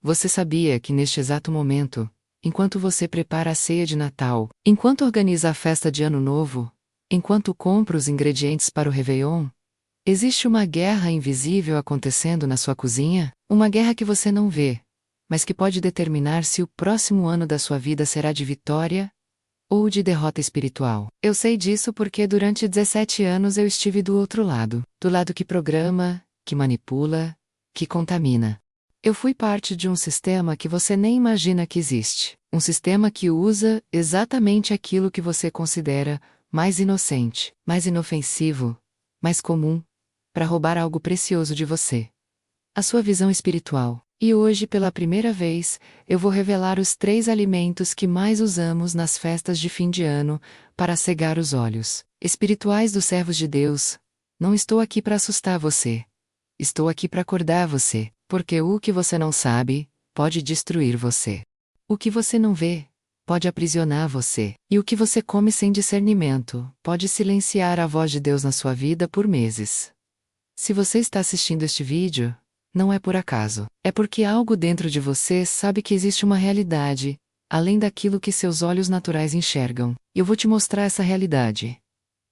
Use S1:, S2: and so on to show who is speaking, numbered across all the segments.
S1: Você sabia que neste exato momento, enquanto você prepara a ceia de Natal, enquanto organiza a festa de Ano Novo, enquanto compra os ingredientes para o Réveillon, existe uma guerra invisível acontecendo na sua cozinha? Uma guerra que você não vê, mas que pode determinar se o próximo ano da sua vida será de vitória ou de derrota espiritual. Eu sei disso porque durante 17 anos eu estive do lado que programa, que manipula, que contamina. Eu fui parte de um sistema que você nem imagina que existe. Um sistema que usa exatamente aquilo que você considera mais inocente, mais inofensivo, mais comum, para roubar algo precioso de você. A sua visão espiritual. E hoje, pela primeira vez, eu vou revelar os 3 alimentos que mais usamos nas festas de fim de ano para cegar os olhos espirituais dos servos de Deus. Não estou aqui para assustar você. Estou aqui para acordar você, porque o que você não sabe pode destruir você. O que você não vê pode aprisionar você, e o que você come sem discernimento pode silenciar a voz de Deus na sua vida por meses. Se você está assistindo este vídeo, não é por acaso. É porque algo dentro de você sabe que existe uma realidade, além daquilo que seus olhos naturais enxergam. E eu vou te mostrar essa realidade.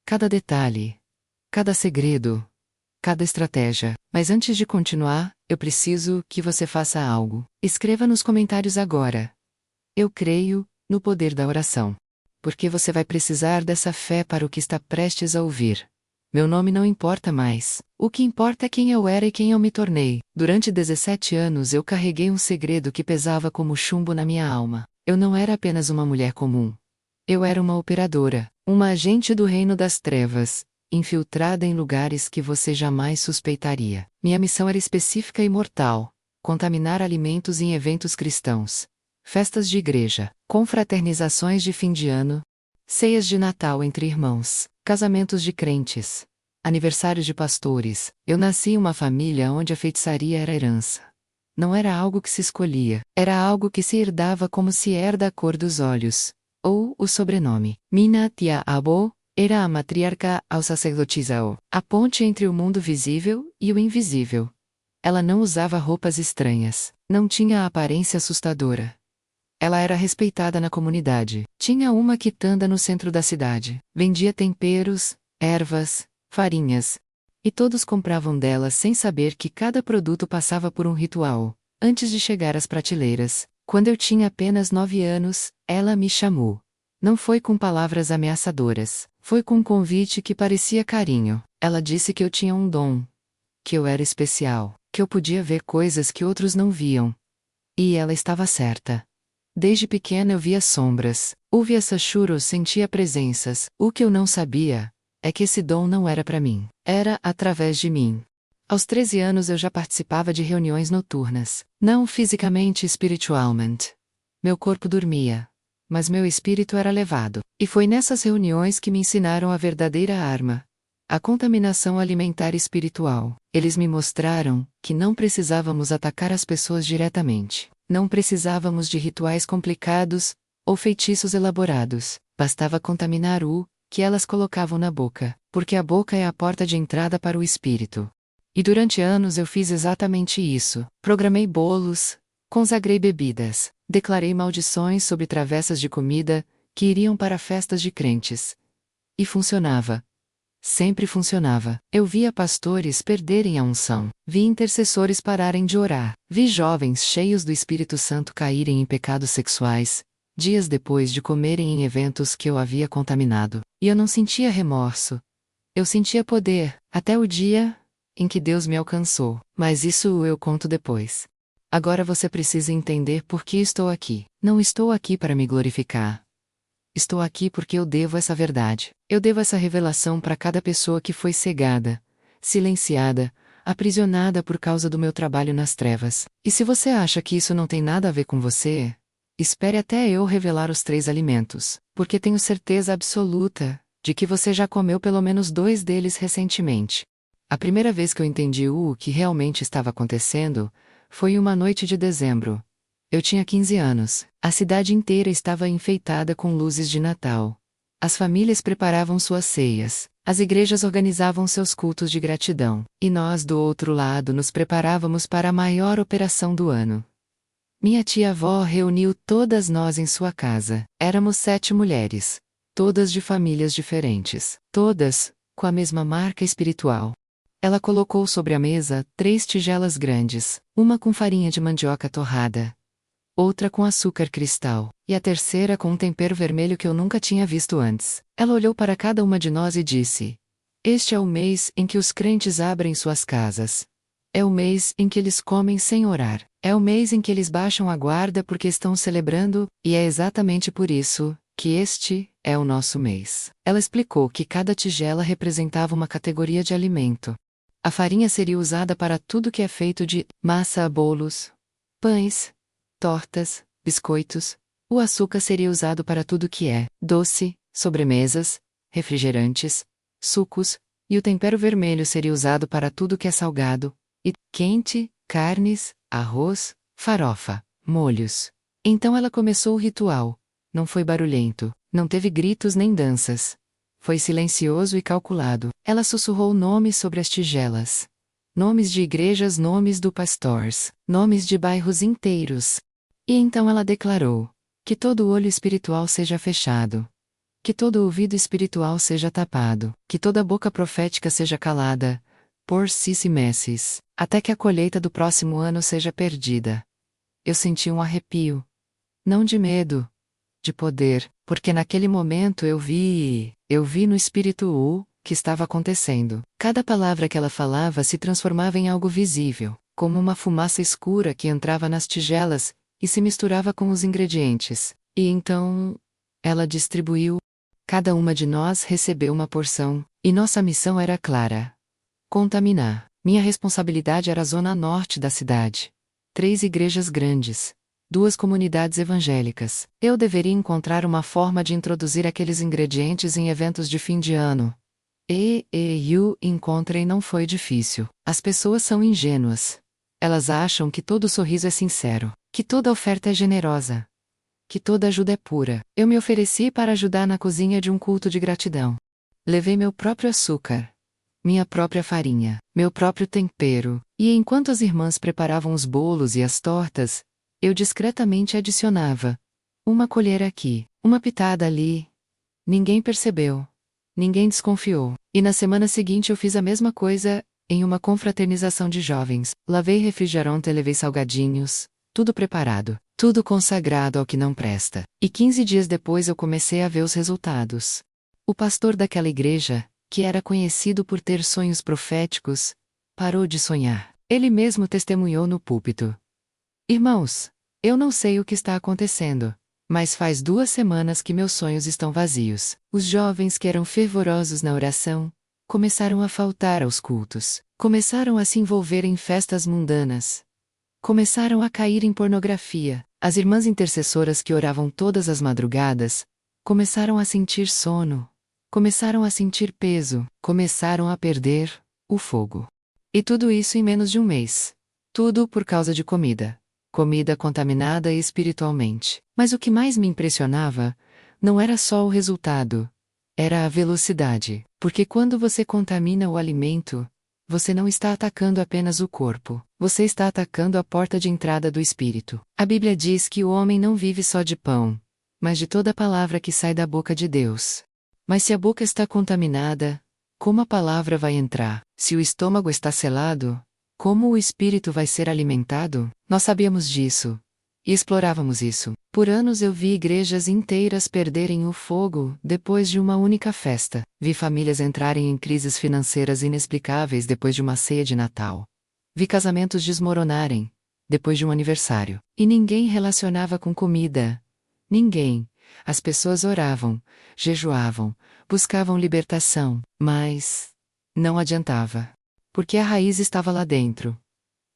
S1: Cada detalhe, cada segredo, cada estratégia. Mas antes de continuar, eu preciso que você faça algo. Escreva nos comentários agora. Eu creio no poder da oração. Porque você vai precisar dessa fé para o que está prestes a ouvir. Meu nome não importa mais. O que importa é quem eu era e quem eu me tornei. Durante 17 anos eu carreguei um segredo que pesava como chumbo na minha alma. Eu não era apenas uma mulher comum. Eu era uma operadora, uma agente do reino das trevas, infiltrada em lugares que você jamais suspeitaria. Minha missão era específica e mortal: contaminar alimentos em eventos cristãos, festas de igreja, confraternizações de fim de ano, ceias de Natal entre irmãos, casamentos de crentes, aniversários de pastores. Eu nasci em uma família onde a feitiçaria era herança. Não era algo que se escolhia, era algo que se herdava como se herda a cor dos olhos, ou o sobrenome. Minha tia Abo era a matriarca ao sacerdotizao, a ponte entre o mundo visível e o invisível. Ela não usava roupas estranhas, não tinha a aparência assustadora. Ela era respeitada na comunidade. Tinha uma quitanda no centro da cidade. Vendia temperos, ervas, farinhas. E todos compravam dela sem saber que cada produto passava por um ritual. Antes de chegar às prateleiras, quando eu tinha apenas 9 anos, ela me chamou. Não foi com palavras ameaçadoras. Foi com um convite que parecia carinho. Ela disse que eu tinha um dom. Que eu era especial. Que eu podia ver coisas que outros não viam. E ela estava certa. Desde pequena eu via sombras, ouvia sachurros, sentia presenças. O que eu não sabia é que esse dom não era para mim. Era através de mim. Aos 13 anos eu já participava de reuniões noturnas. Não fisicamente e espiritualmente. Meu corpo dormia, mas meu espírito era levado. E foi nessas reuniões que me ensinaram a verdadeira arma: a contaminação alimentar espiritual. Eles me mostraram que não precisávamos atacar as pessoas diretamente. Não precisávamos de rituais complicados ou feitiços elaborados. Bastava contaminar o que elas colocavam na boca, porque a boca é a porta de entrada para o espírito. E durante anos eu fiz exatamente isso. Programei bolos, consagrei bebidas, declarei maldições sobre travessas de comida que iriam para festas de crentes. E funcionava. Sempre funcionava. Eu via pastores perderem a unção. Vi intercessores pararem de orar. Vi jovens cheios do Espírito Santo caírem em pecados sexuais, dias depois de comerem em eventos que eu havia contaminado. E eu não sentia remorso. Eu sentia poder, até o dia em que Deus me alcançou. Mas isso eu conto depois. Agora você precisa entender por que estou aqui. Não estou aqui para me glorificar. Estou aqui porque eu devo essa verdade. Eu devo essa revelação para cada pessoa que foi cegada, silenciada, aprisionada por causa do meu trabalho nas trevas. E se você acha que isso não tem nada a ver com você, espere até eu revelar os 3 alimentos, porque tenho certeza absoluta de que você já comeu pelo menos 2 deles recentemente. A primeira vez que eu entendi o que realmente estava acontecendo foi em uma noite de dezembro. Eu tinha 15 anos. A cidade inteira estava enfeitada com luzes de Natal. As famílias preparavam suas ceias. As igrejas organizavam seus cultos de gratidão. E nós, do outro lado, nos preparávamos para a maior operação do ano. Minha tia-avó reuniu todas nós em sua casa. Éramos 7 mulheres. Todas de famílias diferentes. Todas com a mesma marca espiritual. Ela colocou sobre a mesa 3 tigelas grandes, uma com farinha de mandioca torrada, outra com açúcar cristal, e a terceira com um tempero vermelho que eu nunca tinha visto antes. Ela olhou para cada uma de nós e disse: "Este é o mês em que os crentes abrem suas casas. É o mês em que eles comem sem orar. É o mês em que eles baixam a guarda porque estão celebrando, e é exatamente por isso que este é o nosso mês." Ela explicou que cada tigela representava uma categoria de alimento. A farinha seria usada para tudo que é feito de massa, bolos, pães, tortas, biscoitos. O açúcar seria usado para tudo que é doce, sobremesas, refrigerantes, sucos, e o tempero vermelho seria usado para tudo que é salgado e quente, carnes, arroz, farofa, molhos. Então ela começou o ritual. Não foi barulhento, não teve gritos nem danças. Foi silencioso e calculado. Ela sussurrou nomes sobre as tigelas. Nomes de igrejas, nomes do pastores, nomes de bairros inteiros. E então ela declarou: "Que todo olho espiritual seja fechado. Que todo ouvido espiritual seja tapado. Que toda boca profética seja calada, por cis e messes, até que a colheita do próximo ano seja perdida." Eu senti um arrepio. Não de medo, de poder, porque naquele momento eu vi no espírito o que estava acontecendo. Cada palavra que ela falava se transformava em algo visível, como uma fumaça escura que entrava nas tigelas e se misturava com os ingredientes. E então, ela distribuiu. Cada uma de nós recebeu uma porção, e nossa missão era clara: contaminar. Minha responsabilidade era a zona norte da cidade. 3 igrejas grandes. 2 comunidades evangélicas. Eu deveria encontrar uma forma de introduzir aqueles ingredientes em eventos de fim de ano. O encontrei não foi difícil. As pessoas são ingênuas. Elas acham que todo sorriso é sincero, que toda oferta é generosa, que toda ajuda é pura. Eu me ofereci para ajudar na cozinha de um culto de gratidão. Levei meu próprio açúcar, minha própria farinha, meu próprio tempero, e enquanto as irmãs preparavam os bolos e as tortas, eu discretamente adicionava uma colher aqui, uma pitada ali. Ninguém percebeu. Ninguém desconfiou. E na semana seguinte eu fiz a mesma coisa, em uma confraternização de jovens. Lavei refrigerante e levei salgadinhos. Tudo preparado. Tudo consagrado ao que não presta. E 15 dias depois eu comecei a ver os resultados. O pastor daquela igreja, que era conhecido por ter sonhos proféticos, parou de sonhar. Ele mesmo testemunhou no púlpito: "Irmãos, eu não sei o que está acontecendo, mas faz 2 semanas que meus sonhos estão vazios." Os jovens que eram fervorosos na oração começaram a faltar aos cultos, começaram a se envolver em festas mundanas, começaram a cair em pornografia. As irmãs intercessoras que oravam todas as madrugadas começaram a sentir sono, começaram a sentir peso, começaram a perder o fogo. E tudo isso em menos de um mês. Tudo por causa de comida. Comida contaminada espiritualmente. Mas o que mais me impressionava não era só o resultado, era a velocidade. Porque quando você contamina o alimento, você não está atacando apenas o corpo, você está atacando a porta de entrada do espírito. A Bíblia diz que o homem não vive só de pão, mas de toda palavra que sai da boca de Deus. Mas se a boca está contaminada, como a palavra vai entrar? Se o estômago está selado, como o espírito vai ser alimentado? Nós sabíamos disso. E explorávamos isso. Por anos eu vi igrejas inteiras perderem o fogo depois de uma única festa. Vi famílias entrarem em crises financeiras inexplicáveis depois de uma ceia de Natal. Vi casamentos desmoronarem depois de um aniversário. E ninguém relacionava com comida. Ninguém. As pessoas oravam, jejuavam, buscavam libertação, mas não adiantava. Porque a raiz estava lá dentro.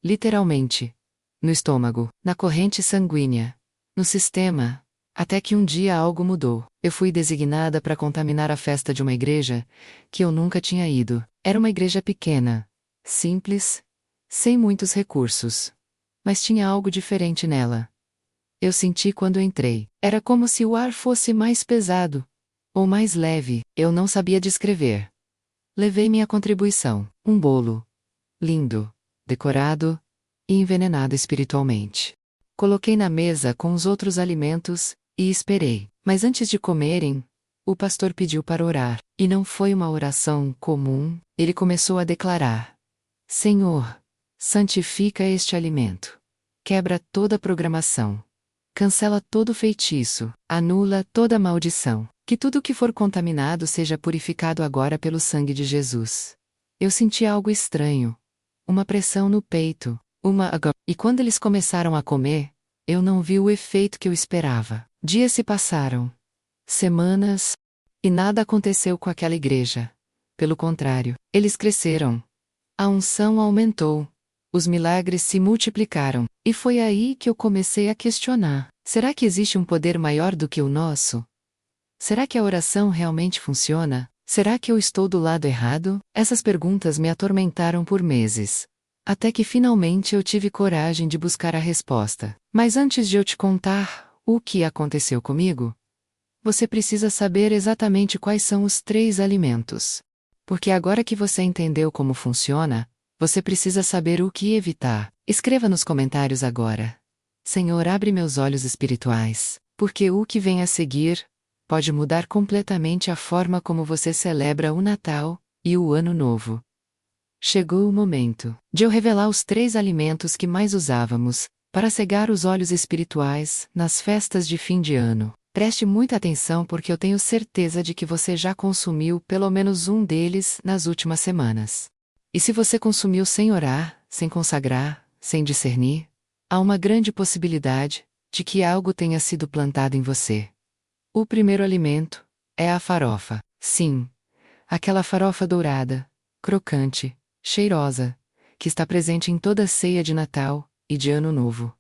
S1: Literalmente. No estômago, na corrente sanguínea, no sistema. Até que um dia algo mudou. Eu fui designada para contaminar a festa de uma igreja que eu nunca tinha ido. Era uma igreja pequena, simples, sem muitos recursos. Mas tinha algo diferente nela. Eu senti quando entrei. Era como se o ar fosse mais pesado, ou mais leve. Eu não sabia descrever. Levei minha contribuição, um bolo. Lindo, decorado e envenenado espiritualmente. Coloquei na mesa com os outros alimentos, e esperei. Mas antes de comerem, o pastor pediu para orar. E não foi uma oração comum, ele começou a declarar: Senhor, santifica este alimento. Quebra toda a programação. Cancela todo feitiço, anula toda maldição. Que tudo que for contaminado seja purificado agora pelo sangue de Jesus. Eu senti algo estranho. Uma pressão no peito, E quando eles começaram a comer, eu não vi o efeito que eu esperava. Dias se passaram. Semanas. E nada aconteceu com aquela igreja. Pelo contrário, eles cresceram. A unção aumentou. Os milagres se multiplicaram. E foi aí que eu comecei a questionar: será que existe um poder maior do que o nosso? Será que a oração realmente funciona? Será que eu estou do lado errado? Essas perguntas me atormentaram por meses. Até que finalmente eu tive coragem de buscar a resposta. Mas antes de eu te contar o que aconteceu comigo, você precisa saber exatamente quais são os 3 alimentos. Porque agora que você entendeu como funciona, você precisa saber o que evitar. Escreva nos comentários agora: Senhor, abre meus olhos espirituais, porque o que vem a seguir pode mudar completamente a forma como você celebra o Natal e o Ano Novo. Chegou o momento de eu revelar os 3 alimentos que mais usávamos para cegar os olhos espirituais nas festas de fim de ano. Preste muita atenção porque eu tenho certeza de que você já consumiu pelo menos um deles nas últimas semanas. E se você consumiu sem orar, sem consagrar, sem discernir, há uma grande possibilidade de que algo tenha sido plantado em você. O primeiro alimento é a farofa. Sim, aquela farofa dourada, crocante, cheirosa, que está presente em toda a ceia de Natal e de Ano Novo.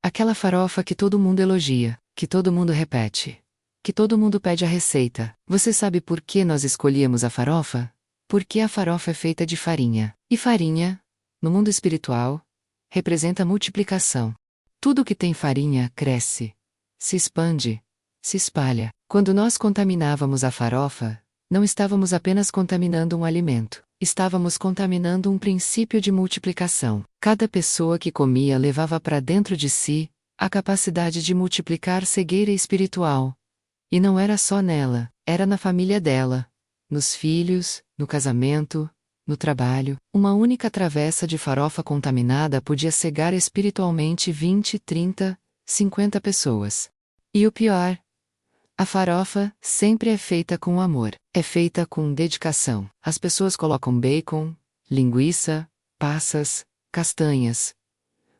S1: Aquela farofa que todo mundo elogia, que todo mundo repete, que todo mundo pede a receita. Você sabe por que nós escolhíamos a farofa? Porque a farofa é feita de farinha. E farinha, no mundo espiritual, representa multiplicação. Tudo que tem farinha cresce, se expande, se espalha. Quando nós contaminávamos a farofa, não estávamos apenas contaminando um alimento, estávamos contaminando um princípio de multiplicação. Cada pessoa que comia levava para dentro de si a capacidade de multiplicar cegueira espiritual. E não era só nela, era na família dela, nos filhos, no casamento, no trabalho. Uma única travessa de farofa contaminada podia cegar espiritualmente 20, 30, 50 pessoas. E o pior: a farofa sempre é feita com amor, é feita com dedicação. As pessoas colocam bacon, linguiça, passas, castanhas.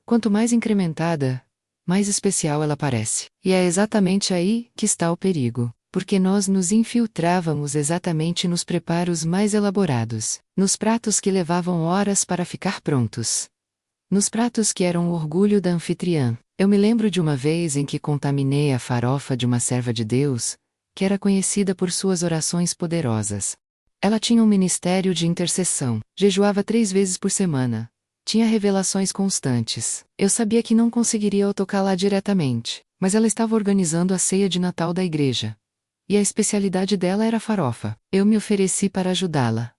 S1: Quanto mais incrementada, mais especial ela parece. E é exatamente aí que está o perigo, porque nós nos infiltrávamos exatamente nos preparos mais elaborados, nos pratos que levavam horas para ficar prontos, nos pratos que eram o orgulho da anfitriã. Eu me lembro de uma vez em que contaminei a farofa de uma serva de Deus, que era conhecida por suas orações poderosas. Ela tinha um ministério de intercessão, jejuava 3 vezes por semana, tinha revelações constantes. Eu sabia que não conseguiria tocá-la diretamente, mas ela estava organizando a ceia de Natal da igreja. E a especialidade dela era a farofa. Eu me ofereci para ajudá-la.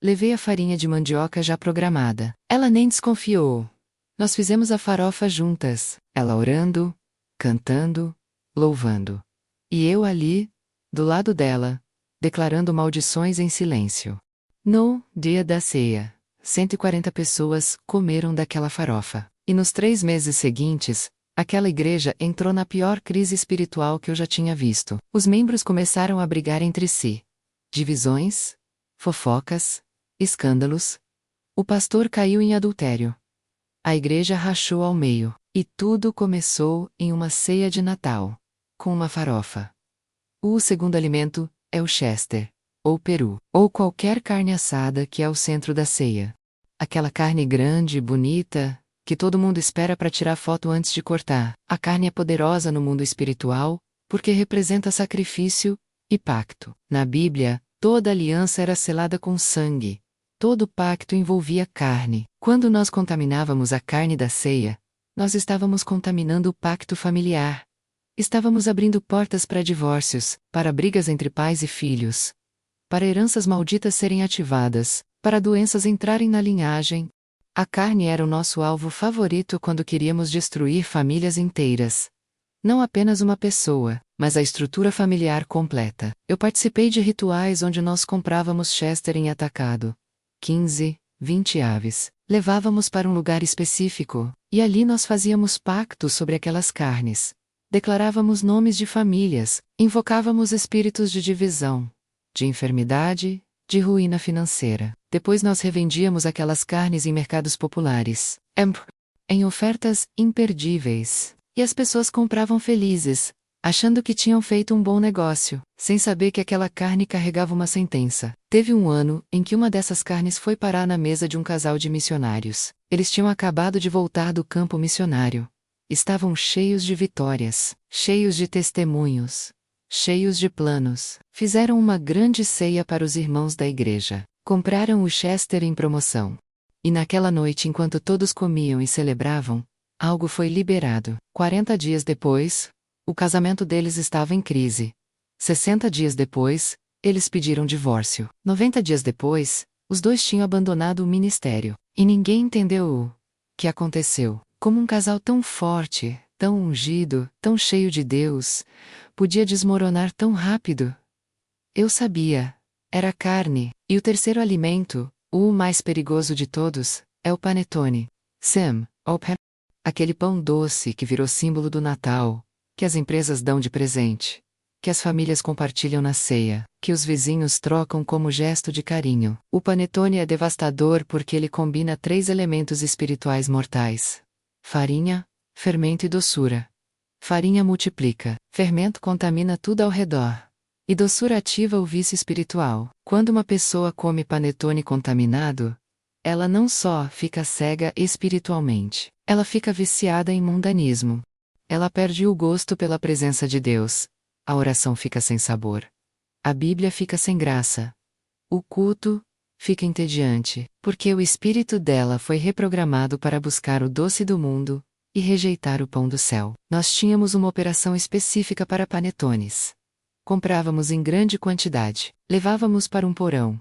S1: Levei a farinha de mandioca já programada. Ela nem desconfiou. Nós fizemos a farofa juntas, ela orando, cantando, louvando. E eu ali, do lado dela, declarando maldições em silêncio. No dia da ceia, 140 pessoas comeram daquela farofa. E nos 3 meses seguintes, aquela igreja entrou na pior crise espiritual que eu já tinha visto. Os membros começaram a brigar entre si. Divisões, fofocas, escândalos. O pastor caiu em adultério. A igreja rachou ao meio. E tudo começou em uma ceia de Natal, com uma farofa. O segundo alimento é o Chester, ou peru, ou qualquer carne assada que é o centro da ceia. Aquela carne grande, bonita, que todo mundo espera para tirar foto antes de cortar. A carne é poderosa no mundo espiritual, porque representa sacrifício e pacto. Na Bíblia, toda aliança era selada com sangue. Todo pacto envolvia carne. Quando nós contaminávamos a carne da ceia, nós estávamos contaminando o pacto familiar. Estávamos abrindo portas para divórcios, para brigas entre pais e filhos, para heranças malditas serem ativadas, para doenças entrarem na linhagem. A carne era o nosso alvo favorito quando queríamos destruir famílias inteiras. Não apenas uma pessoa, mas a estrutura familiar completa. Eu participei de rituais onde nós comprávamos Chester em atacado. 15, 20 aves. Levávamos para um lugar específico, e ali nós fazíamos pactos sobre aquelas carnes. Declarávamos nomes de famílias, invocávamos espíritos de divisão, de enfermidade, de ruína financeira. Depois nós revendíamos aquelas carnes em mercados populares, em ofertas imperdíveis. E as pessoas compravam felizes, achando que tinham feito um bom negócio, sem saber que aquela carne carregava uma sentença. Teve um ano em que uma dessas carnes foi parar na mesa de um casal de missionários. Eles tinham acabado de voltar do campo missionário. Estavam cheios de vitórias, cheios de testemunhos, cheios de planos. Fizeram uma grande ceia para os irmãos da igreja. Compraram o Chester em promoção. E naquela noite, enquanto todos comiam e celebravam, algo foi liberado. 40 dias depois, o casamento deles estava em crise. 60 dias depois, eles pediram divórcio. 90 dias depois, os dois tinham abandonado o ministério. E ninguém entendeu o que aconteceu. Como um casal tão forte, tão ungido, tão cheio de Deus, podia desmoronar tão rápido? Eu sabia. Era carne. E o terceiro alimento, o mais perigoso de todos, é o panetone. Aquele pão doce que virou símbolo do Natal, que as empresas dão de presente, que as famílias compartilham na ceia, que os vizinhos trocam como gesto de carinho. O panetone é devastador porque ele combina 3 elementos espirituais mortais: farinha, fermento e doçura. Farinha multiplica, fermento contamina tudo ao redor, e doçura ativa o vício espiritual. Quando uma pessoa come panetone contaminado, ela não só fica cega espiritualmente, ela fica viciada em mundanismo. Ela perde o gosto pela presença de Deus. A oração fica sem sabor. A Bíblia fica sem graça. O culto fica entediante, porque o espírito dela foi reprogramado para buscar o doce do mundo e rejeitar o pão do céu. Nós tínhamos uma operação específica para panetones. Comprávamos em grande quantidade, levávamos para um porão.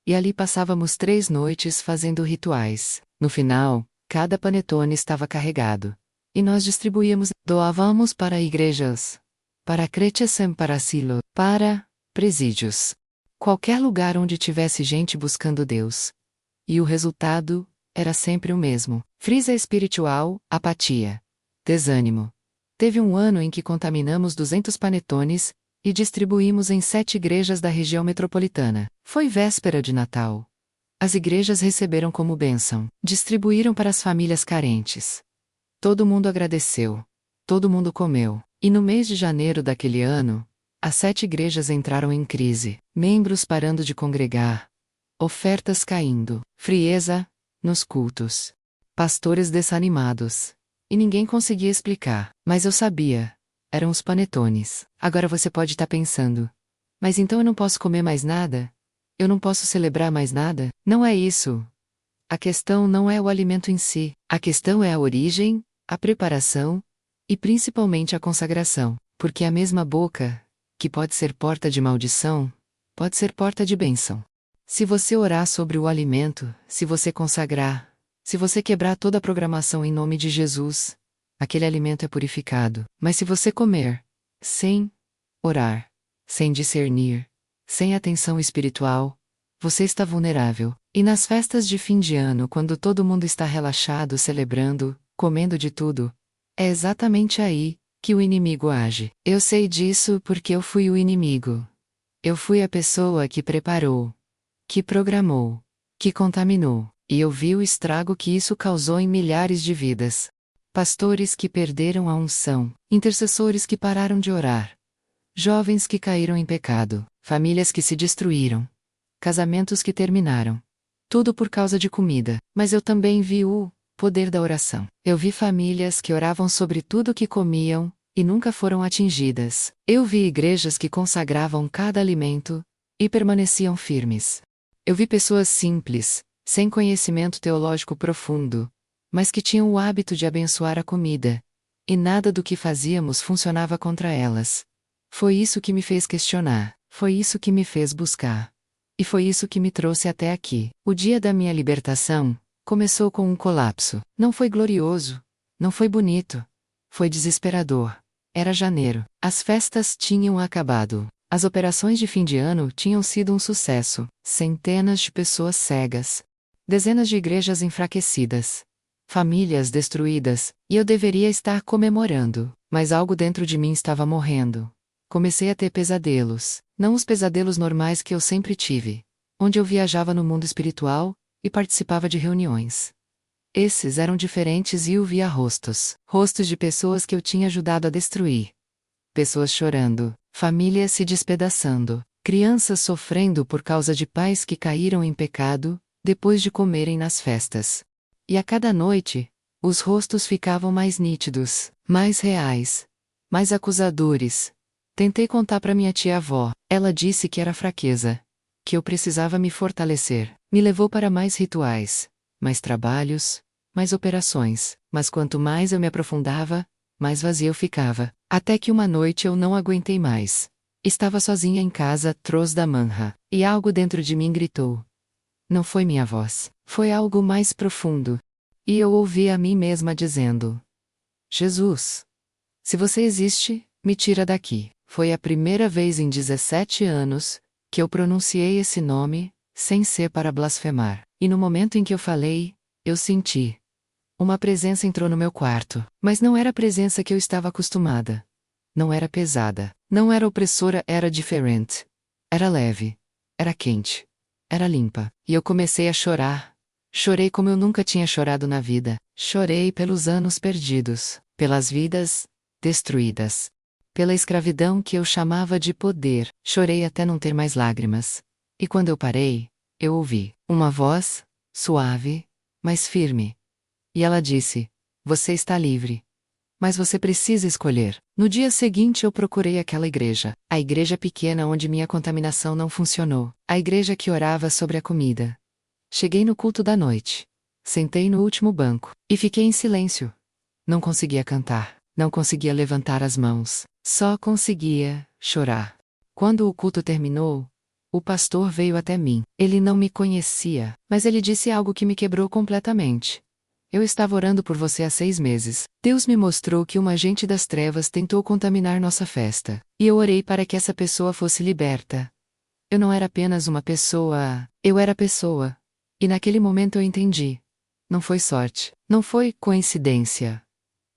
S1: E ali passávamos 3 noites fazendo rituais. No final, cada panetone estava carregado. E nós distribuíamos, doávamos para igrejas, para creches para asilo, para presídios. Qualquer lugar onde tivesse gente buscando Deus. E o resultado era sempre o mesmo: frisa espiritual, apatia, desânimo. Teve um ano em que contaminamos 200 panetones e distribuímos em 7 igrejas da região metropolitana. Foi véspera de Natal. As igrejas receberam como bênção, distribuíram para as famílias carentes. Todo mundo agradeceu. Todo mundo comeu. E no mês de janeiro daquele ano, as 7 igrejas entraram em crise, membros parando de congregar, ofertas caindo, frieza nos cultos, pastores desanimados. E ninguém conseguia explicar, mas eu sabia. Eram os panetones. Agora você pode estar pensando: mas então eu não posso comer mais nada? Eu não posso celebrar mais nada? Não é isso. A questão não é o alimento em si. A questão é a origem, a preparação e principalmente a consagração. Porque a mesma boca, que pode ser porta de maldição, pode ser porta de bênção. Se você orar sobre o alimento, se você consagrar, se você quebrar toda a programação em nome de Jesus, aquele alimento é purificado. Mas se você comer sem orar, sem discernir, sem atenção espiritual, você está vulnerável. E nas festas de fim de ano, quando todo mundo está relaxado, celebrando, comendo de tudo, é exatamente aí que o inimigo age. Eu sei disso porque eu fui o inimigo. Eu fui a pessoa que preparou, que programou, que contaminou, e eu vi o estrago que isso causou em milhares de vidas. Pastores que perderam a unção, intercessores que pararam de orar, jovens que caíram em pecado, famílias que se destruíram, casamentos que terminaram. Tudo por causa de comida. Mas eu também vi o poder da oração. Eu vi famílias que oravam sobre tudo que comiam e nunca foram atingidas. Eu vi igrejas que consagravam cada alimento e permaneciam firmes. Eu vi pessoas simples, sem conhecimento teológico profundo, mas que tinham o hábito de abençoar a comida, e nada do que fazíamos funcionava contra elas. Foi isso que me fez questionar, foi isso que me fez buscar. E foi isso que me trouxe até aqui. O dia da minha libertação Começou com um colapso. Não foi glorioso. Não foi bonito. Foi desesperador. Era janeiro. As festas tinham acabado. As operações de fim de ano tinham sido um sucesso. Centenas de pessoas cegas. Dezenas de igrejas enfraquecidas. Famílias destruídas, e eu deveria estar comemorando, mas algo dentro de mim estava morrendo. Comecei a ter pesadelos, não os pesadelos normais que eu sempre tive, onde eu viajava no mundo espiritual e participava de reuniões. Esses eram diferentes e eu via rostos, rostos de pessoas que eu tinha ajudado a destruir. Pessoas chorando, famílias se despedaçando, crianças sofrendo por causa de pais que caíram em pecado, depois de comerem nas festas. E a cada noite, os rostos ficavam mais nítidos, mais reais, mais acusadores. Tentei contar para minha tia-avó, ela disse que era fraqueza, que eu precisava me fortalecer. Me levou para mais rituais, mais trabalhos, mais operações, mas quanto mais eu me aprofundava, mais vazio eu ficava, até que uma noite eu não aguentei mais. Estava sozinha em casa, Tros da Manha, e algo dentro de mim gritou. Não foi minha voz, foi algo mais profundo. E eu ouvi a mim mesma dizendo: Jesus, se você existe, me tira daqui. Foi a primeira vez em 17 anos que eu pronunciei esse nome, sem ser para blasfemar. E no momento em que eu falei, eu senti. Uma presença entrou no meu quarto, mas não era a presença que eu estava acostumada. Não era pesada, não era opressora, era diferente. Era leve, era quente. Era limpa, e eu comecei a chorar. Chorei como eu nunca tinha chorado na vida. Chorei pelos anos perdidos, pelas vidas destruídas, pela escravidão que eu chamava de poder. Chorei até não ter mais lágrimas. E quando eu parei, eu ouvi uma voz, suave, mas firme. E ela disse: Você está livre. Mas você precisa escolher. No dia seguinte eu procurei aquela igreja, a igreja pequena onde minha contaminação não funcionou, a igreja que orava sobre a comida. Cheguei no culto da noite. Sentei no último banco, e fiquei em silêncio. Não conseguia cantar, não conseguia levantar as mãos, só conseguia chorar. Quando o culto terminou, o pastor veio até mim. Ele não me conhecia, mas ele disse algo que me quebrou completamente. Eu estava orando por você há 6 meses. Deus me mostrou que um agente das trevas tentou contaminar nossa festa. E eu orei para que essa pessoa fosse liberta. Eu não era apenas uma pessoa, eu era pessoa. E naquele momento eu entendi. Não foi sorte, não foi coincidência.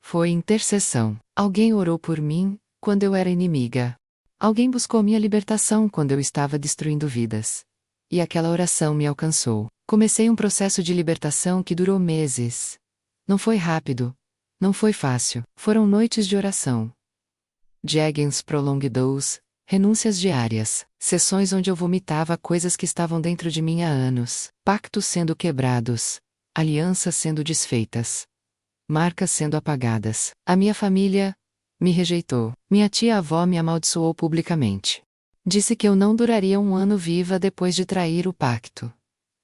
S1: Foi intercessão. Alguém orou por mim, quando eu era inimiga. Alguém buscou minha libertação quando eu estava destruindo vidas. E aquela oração me alcançou. Comecei um processo de libertação que durou meses. Não foi rápido. Não foi fácil. Foram noites de oração. Jeguens prolongados, renúncias diárias, sessões onde eu vomitava coisas que estavam dentro de mim há anos, pactos sendo quebrados, alianças sendo desfeitas, marcas sendo apagadas. A minha família me rejeitou. Minha tia-avó me amaldiçoou publicamente. Disse que eu não duraria 1 ano viva depois de trair o pacto.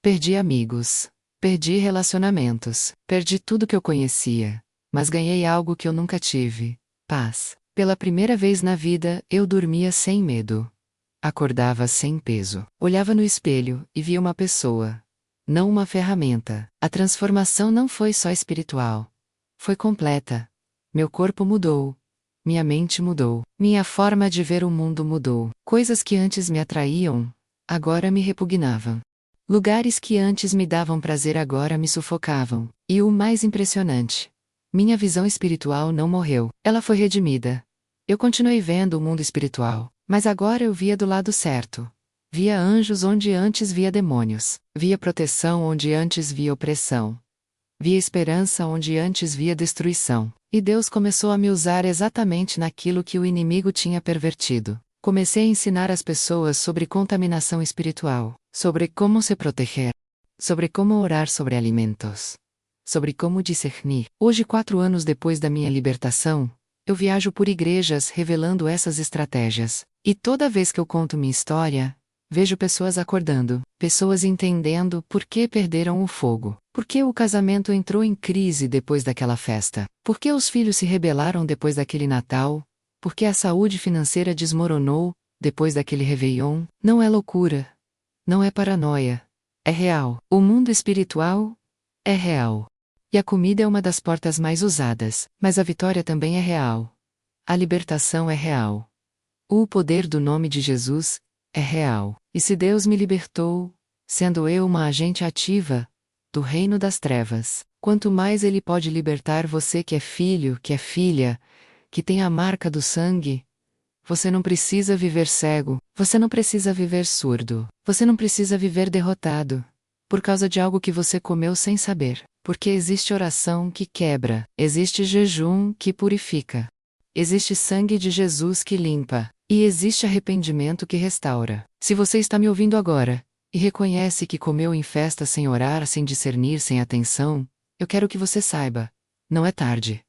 S1: Perdi amigos. Perdi relacionamentos. Perdi tudo que eu conhecia. Mas ganhei algo que eu nunca tive: paz. Pela primeira vez na vida, eu dormia sem medo. Acordava sem peso. Olhava no espelho e via uma pessoa. Não uma ferramenta. A transformação não foi só espiritual. Foi completa. Meu corpo mudou. Minha mente mudou. Minha forma de ver o mundo mudou. Coisas que antes me atraíam, agora me repugnavam. Lugares que antes me davam prazer agora me sufocavam. E o mais impressionante: minha visão espiritual não morreu. Ela foi redimida. Eu continuei vendo o mundo espiritual, mas agora eu via do lado certo. Via anjos onde antes via demônios. Via proteção onde antes via opressão. Via esperança onde antes via destruição. E Deus começou a me usar exatamente naquilo que o inimigo tinha pervertido. Comecei a ensinar as pessoas sobre contaminação espiritual, sobre como se proteger, sobre como orar sobre alimentos, sobre como discernir. Hoje, 4 anos depois da minha libertação, eu viajo por igrejas revelando essas estratégias. E toda vez que eu conto minha história, vejo pessoas acordando, pessoas entendendo por que perderam o fogo, por que o casamento entrou em crise depois daquela festa, por que os filhos se rebelaram depois daquele Natal, por que a saúde financeira desmoronou depois daquele Réveillon. Não é loucura. Não é paranoia. É real. O mundo espiritual é real. E a comida é uma das portas mais usadas, mas a vitória também é real. A libertação é real. O poder do nome de Jesus é real. E se Deus me libertou, sendo eu uma agente ativa do reino das trevas, quanto mais Ele pode libertar você que é filho, que é filha, que tem a marca do sangue. Você não precisa viver cego, você não precisa viver surdo, você não precisa viver derrotado, por causa de algo que você comeu sem saber, porque existe oração que quebra, existe jejum que purifica, existe sangue de Jesus que limpa, e existe arrependimento que restaura. Se você está me ouvindo agora, e reconhece que comeu em festa sem orar, sem discernir, sem atenção, eu quero que você saiba, não é tarde.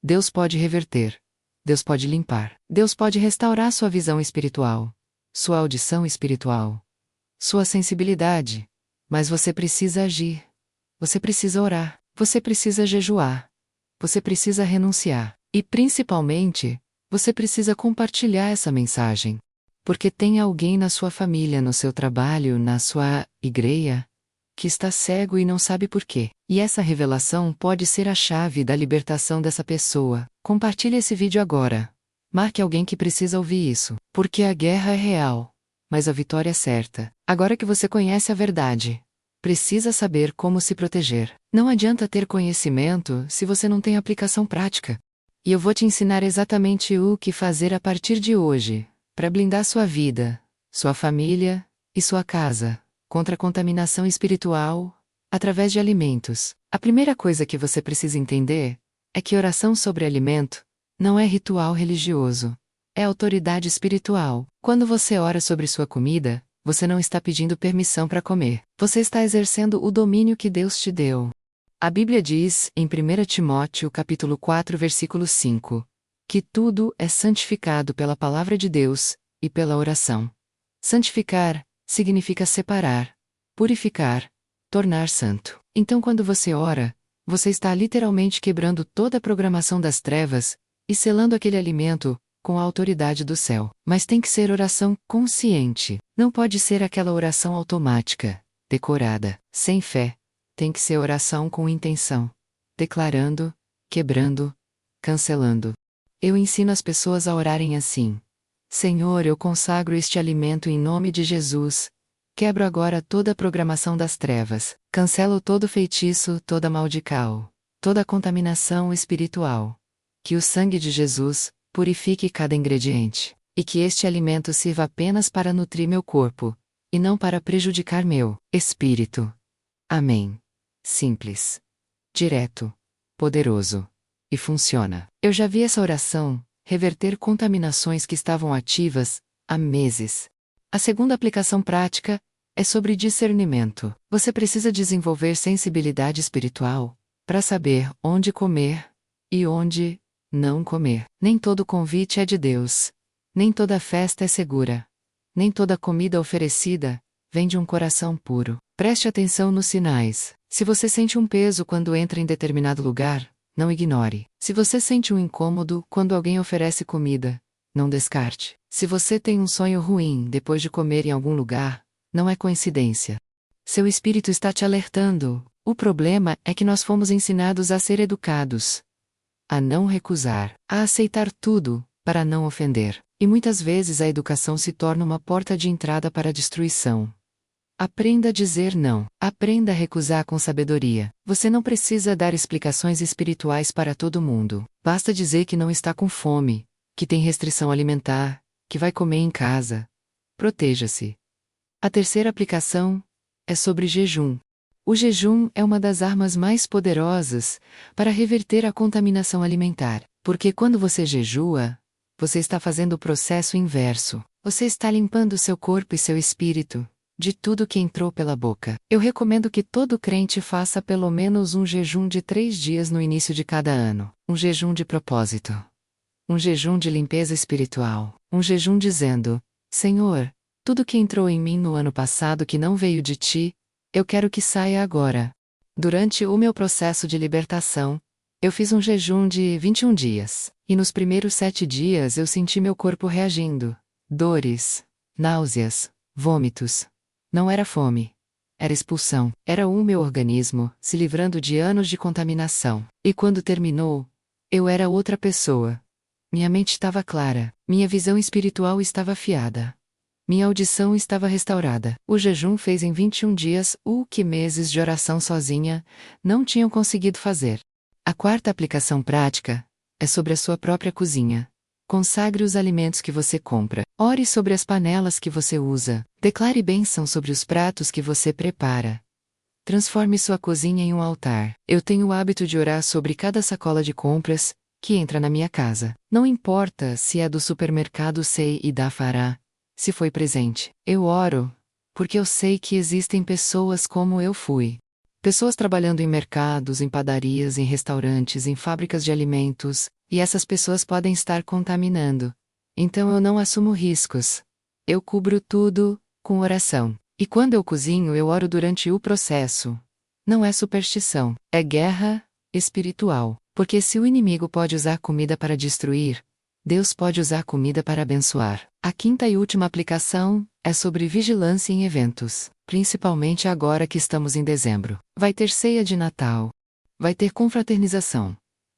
S1: Deus pode reverter. Deus pode limpar. Deus pode restaurar sua visão espiritual, sua audição espiritual, sua sensibilidade. Mas você precisa agir. Você precisa orar. Você precisa jejuar. Você precisa renunciar. E principalmente, você precisa compartilhar essa mensagem. Porque tem alguém na sua família, no seu trabalho, na sua igreja, que está cego e não sabe por quê. E essa revelação pode ser a chave da libertação dessa pessoa. Compartilhe esse vídeo agora. Marque alguém que precisa ouvir isso. Porque a guerra é real, mas a vitória é certa. Agora que você conhece a verdade, precisa saber como se proteger. Não adianta ter conhecimento se você não tem aplicação prática. E eu vou te ensinar exatamente o que fazer a partir de hoje, para blindar sua vida, sua família e sua casa contra a contaminação espiritual, através de alimentos. A primeira coisa que você precisa entender é que oração sobre alimento não é ritual religioso, é autoridade espiritual. Quando você ora sobre sua comida, você não está pedindo permissão para comer, você está exercendo o domínio que Deus te deu. A Bíblia diz, em 1 Timóteo capítulo 4, versículo 5, que tudo é santificado pela palavra de Deus e pela oração. Santificar significa separar, purificar, tornar santo. Então quando você ora, você está literalmente quebrando toda a programação das trevas e selando aquele alimento com a autoridade do céu. Mas tem que ser oração consciente. Não pode ser aquela oração automática, decorada, sem fé. Tem que ser oração com intenção, declarando, quebrando, cancelando. Eu ensino as pessoas a orarem assim: Senhor, eu consagro este alimento em nome de Jesus. Quebro agora toda a programação das trevas. Cancelo todo feitiço, toda maldição, toda contaminação espiritual. Que o sangue de Jesus purifique cada ingrediente. E que este alimento sirva apenas para nutrir meu corpo, e não para prejudicar meu espírito. Amém. Simples, direto, poderoso. E funciona. Eu já vi essa oração reverter contaminações que estavam ativas há meses. A segunda aplicação prática é sobre discernimento. Você precisa desenvolver sensibilidade espiritual para saber onde comer e onde não comer. Nem todo convite é de Deus. Nem toda festa é segura. Nem toda comida oferecida vem de um coração puro. Preste atenção nos sinais. Se você sente um peso quando entra em determinado lugar, não ignore. Se você sente um incômodo quando alguém oferece comida, não descarte. Se você tem um sonho ruim depois de comer em algum lugar, não é coincidência. Seu espírito está te alertando. O problema é que nós fomos ensinados a ser educados, a não recusar, a aceitar tudo, para não ofender. E muitas vezes a educação se torna uma porta de entrada para a destruição. Aprenda a dizer não. Aprenda a recusar com sabedoria. Você não precisa dar explicações espirituais para todo mundo. Basta dizer que não está com fome, que tem restrição alimentar, que vai comer em casa. Proteja-se. A terceira aplicação é sobre jejum. O jejum é uma das armas mais poderosas para reverter a contaminação alimentar. Porque quando você jejua, você está fazendo o processo inverso. Você está limpando seu corpo e seu espírito de tudo que entrou pela boca. Eu recomendo que todo crente faça pelo menos um jejum de 3 dias no início de cada ano. Um jejum de propósito. Um jejum de limpeza espiritual. Um jejum dizendo: Senhor, tudo que entrou em mim no ano passado que não veio de ti, eu quero que saia agora. Durante o meu processo de libertação, eu fiz um jejum de 21 dias. E nos primeiros 7 dias eu senti meu corpo reagindo. Dores, náuseas, vômitos. Não era fome. era expulsão. Era o meu organismo, se livrando de anos de contaminação. E quando terminou, eu era outra pessoa. Minha mente estava clara, minha visão espiritual estava afiada. Minha audição estava restaurada. O jejum fez em 21 dias o que meses de oração sozinha não tinham conseguido fazer. A quarta aplicação prática é sobre a sua própria cozinha. Consagre os alimentos que você compra. Ore sobre as panelas que você usa. Declare bênção sobre os pratos que você prepara. Transforme sua cozinha em um altar. Eu tenho o hábito de orar sobre cada sacola de compras que entra na minha casa. Não importa se é do supermercado Sei e da Fará, se foi presente. Eu oro, porque eu sei que existem pessoas como eu fui. Pessoas trabalhando em mercados, em padarias, em restaurantes, em fábricas de alimentos, e essas pessoas podem estar contaminando. Então eu não assumo riscos. Eu cubro tudo com oração. E quando eu cozinho, eu oro durante o processo. Não é superstição, é guerra espiritual. Porque se o inimigo pode usar comida para destruir, Deus pode usar comida para abençoar. A quinta e última aplicação é sobre vigilância em eventos, principalmente agora que estamos em dezembro. Vai ter ceia de Natal. Vai ter confraternização.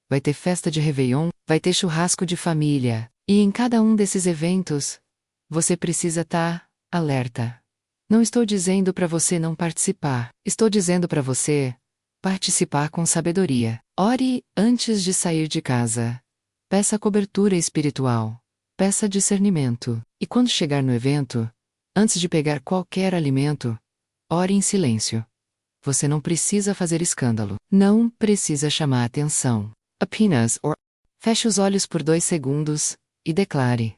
S1: Vai ter festa de Réveillon, vai ter churrasco de família. E em cada um desses eventos, você precisa estar alerta. Não estou dizendo para você não participar, estou dizendo para você participar com sabedoria. Ore antes de sair de casa. Peça cobertura espiritual. Peça discernimento. E quando chegar no evento, antes de pegar qualquer alimento, ore em silêncio. Você não precisa fazer escândalo. Não precisa chamar atenção. Apenas feche os olhos por 2 segundos e declare: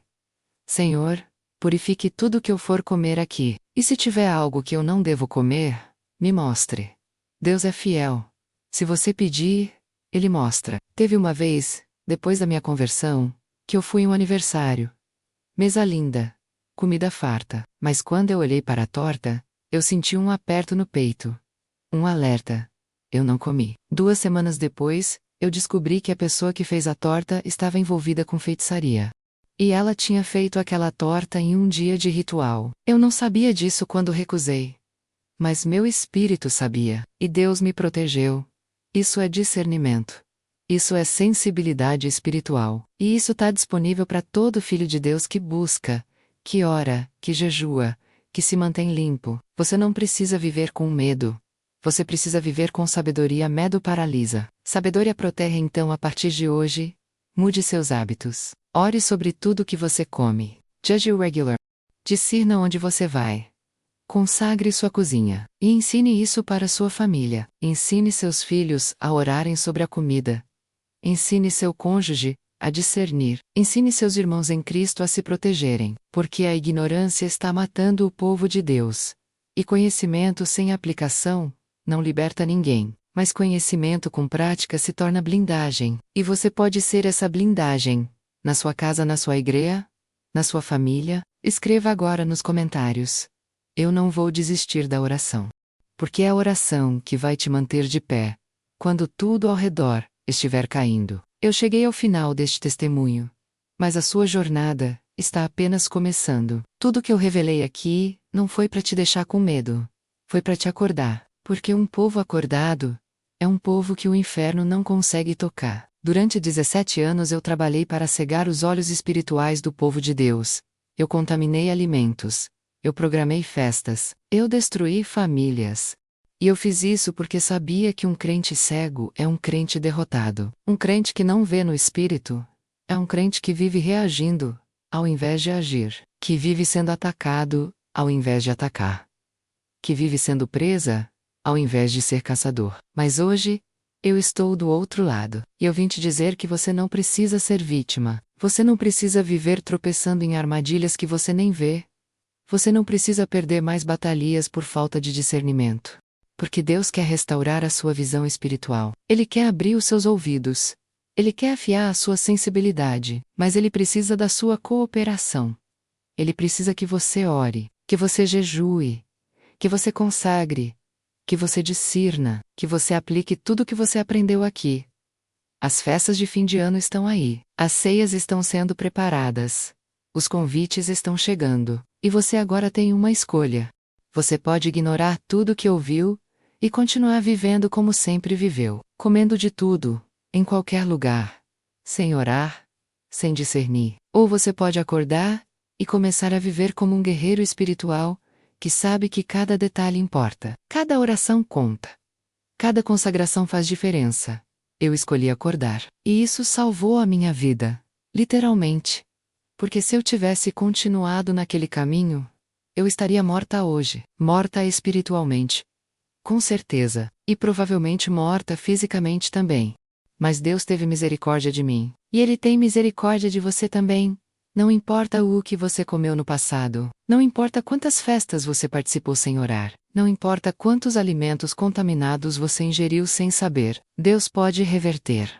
S1: Senhor, purifique tudo que eu for comer aqui. E se tiver algo que eu não devo comer, me mostre. Deus é fiel. Se você pedir, Ele mostra. Teve uma vez, depois da minha conversão, que eu fui em um aniversário. Mesa linda. Comida farta. Mas quando eu olhei para a torta, eu senti um aperto no peito. Um alerta. Eu não comi. 2 semanas depois, eu descobri que a pessoa que fez a torta estava envolvida com feitiçaria. E ela tinha feito aquela torta em um dia de ritual. Eu não sabia disso quando recusei. Mas meu espírito sabia, e Deus me protegeu. Isso é discernimento. Isso é sensibilidade espiritual. E isso está disponível para todo filho de Deus que busca, que ora, que jejua, que se mantém limpo. Você não precisa viver com medo. Você precisa viver com sabedoria. Medo paralisa. Sabedoria protege. Então, a partir de hoje, mude seus hábitos. Ore sobre tudo que você come. Judge o regular. Discirna onde você vai. Consagre sua cozinha. E ensine isso para sua família. Ensine seus filhos a orarem sobre a comida. Ensine seu cônjuge a discernir. Ensine seus irmãos em Cristo a se protegerem. Porque a ignorância está matando o povo de Deus. E conhecimento sem aplicação não liberta ninguém. Mas conhecimento com prática se torna blindagem. E você pode ser essa blindagem. Na sua casa, na sua igreja, na sua família. Escreva agora nos comentários: eu não vou desistir da oração. Porque é a oração que vai te manter de pé, quando tudo ao redor estiver caindo. Eu cheguei ao final deste testemunho. Mas a sua jornada está apenas começando. Tudo que eu revelei aqui não foi para te deixar com medo. Foi para te acordar. Porque um povo acordado é um povo que o inferno não consegue tocar. Durante 17 anos eu trabalhei para cegar os olhos espirituais do povo de Deus. Eu contaminei alimentos. Eu programei festas. Eu destruí famílias. E eu fiz isso porque sabia que um crente cego é um crente derrotado. Um crente que não vê no espírito é um crente que vive reagindo, ao invés de agir. Que vive sendo atacado, ao invés de atacar. Que vive sendo presa, ao invés de ser caçador. Mas hoje, eu estou do outro lado. E eu vim te dizer que você não precisa ser vítima. Você não precisa viver tropeçando em armadilhas que você nem vê. Você não precisa perder mais batalhas por falta de discernimento. Porque Deus quer restaurar a sua visão espiritual. Ele quer abrir os seus ouvidos. Ele quer afiar a sua sensibilidade. Mas Ele precisa da sua cooperação. Ele precisa que você ore, que você jejue, que você consagre, que você discirna, que você aplique tudo o que você aprendeu aqui. As festas de fim de ano estão aí. As ceias estão sendo preparadas. Os convites estão chegando. E você agora tem uma escolha. Você pode ignorar tudo que ouviu e continuar vivendo como sempre viveu, comendo de tudo, em qualquer lugar, sem orar, sem discernir. Ou você pode acordar e começar a viver como um guerreiro espiritual que sabe que cada detalhe importa, cada oração conta, cada consagração faz diferença. Eu escolhi acordar, e isso salvou a minha vida, literalmente. Porque se eu tivesse continuado naquele caminho, eu estaria morta hoje, morta espiritualmente. Com certeza, e provavelmente morta fisicamente também. Mas Deus teve misericórdia de mim, e Ele tem misericórdia de você também. Não importa o que você comeu no passado, não importa quantas festas você participou sem orar, não importa quantos alimentos contaminados você ingeriu sem saber, Deus pode reverter.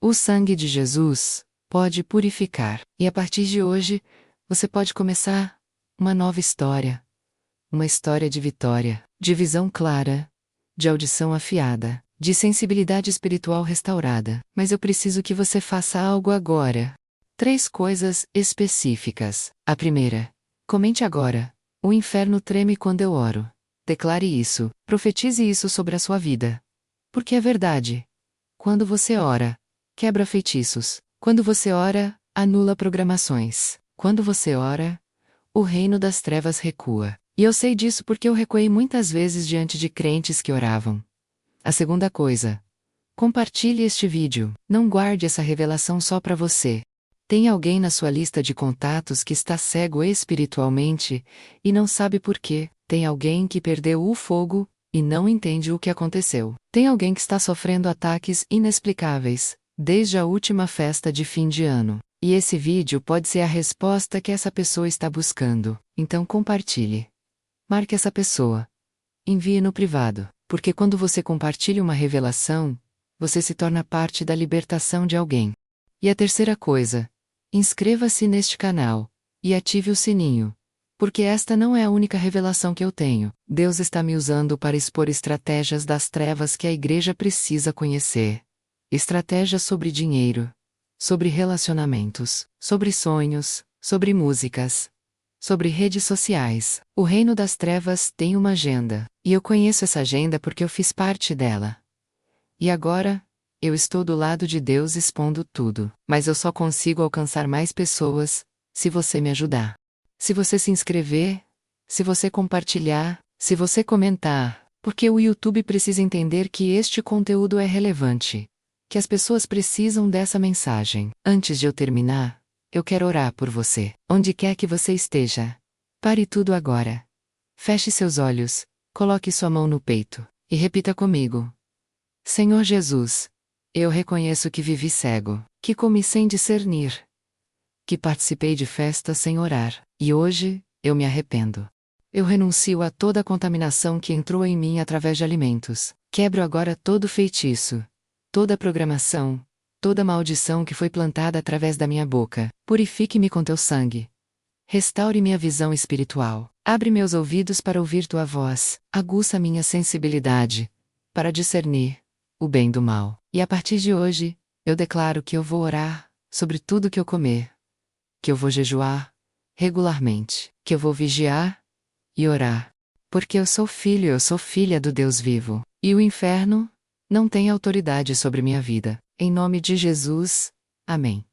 S1: O sangue de Jesus pode purificar, e a partir de hoje, você pode começar uma nova história. Uma história de vitória, de visão clara, de audição afiada, de sensibilidade espiritual restaurada. Mas eu preciso que você faça algo agora. 3 coisas específicas. A primeira: comente agora. O inferno treme quando eu oro. Declare isso, profetize isso sobre a sua vida. Porque é verdade. Quando você ora, quebra feitiços. Quando você ora, anula programações. Quando você ora, o reino das trevas recua. E eu sei disso porque eu recuei muitas vezes diante de crentes que oravam. A segunda coisa: compartilhe este vídeo. Não guarde essa revelação só para você. Tem alguém na sua lista de contatos que está cego espiritualmente e não sabe por quê. Tem alguém que perdeu o fogo e não entende o que aconteceu. Tem alguém que está sofrendo ataques inexplicáveis desde a última festa de fim de ano. E esse vídeo pode ser a resposta que essa pessoa está buscando. Então compartilhe. Marque essa pessoa. Envie no privado, porque quando você compartilha uma revelação, você se torna parte da libertação de alguém. E a terceira coisa: inscreva-se neste canal e ative o sininho, porque esta não é a única revelação que eu tenho. Deus está me usando para expor estratégias das trevas que a igreja precisa conhecer. Estratégias sobre dinheiro, sobre relacionamentos, sobre sonhos, sobre músicas, sobre redes sociais. O reino das trevas tem uma agenda, e eu conheço essa agenda porque eu fiz parte dela. E agora, eu estou do lado de Deus expondo tudo, mas eu só consigo alcançar mais pessoas se você me ajudar. Se você se inscrever, se você compartilhar, se você comentar, porque o YouTube precisa entender que este conteúdo é relevante, que as pessoas precisam dessa mensagem. Antes de eu terminar, eu quero orar por você, onde quer que você esteja. Pare tudo agora. Feche seus olhos, coloque sua mão no peito, e repita comigo: Senhor Jesus, eu reconheço que vivi cego, que comi sem discernir, que participei de festas sem orar, e hoje, eu me arrependo. Eu renuncio a toda a contaminação que entrou em mim através de alimentos. Quebro agora todo feitiço, toda programação, toda maldição que foi plantada através da minha boca. Purifique-me com teu sangue. Restaure minha visão espiritual. Abre meus ouvidos para ouvir tua voz. Aguça minha sensibilidade para discernir o bem do mal. E a partir de hoje, eu declaro que eu vou orar sobre tudo que eu comer, que eu vou jejuar regularmente, que eu vou vigiar e orar. Porque eu sou filho e eu sou filha do Deus vivo. E o inferno não tem autoridade sobre minha vida. Em nome de Jesus, amém.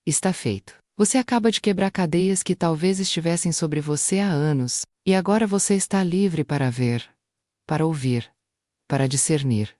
S1: Está feito. Você acaba de quebrar cadeias que talvez estivessem sobre você há anos, e agora você está livre para ver, para ouvir, para discernir.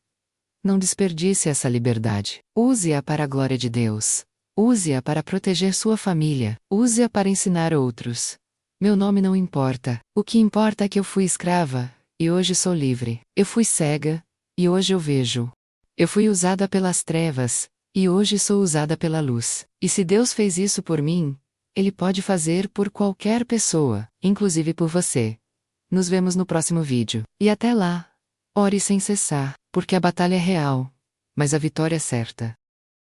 S1: Não desperdice essa liberdade. Use-a para a glória de Deus. Use-a para proteger sua família. Use-a para ensinar outros. Meu nome não importa. O que importa é que eu fui escrava, e hoje sou livre. Eu fui cega, e hoje eu vejo. Eu fui usada pelas trevas, e hoje sou usada pela luz. E se Deus fez isso por mim, Ele pode fazer por qualquer pessoa, inclusive por você. Nos vemos no próximo vídeo. E até lá, ore sem cessar, porque a batalha é real, mas a vitória é certa.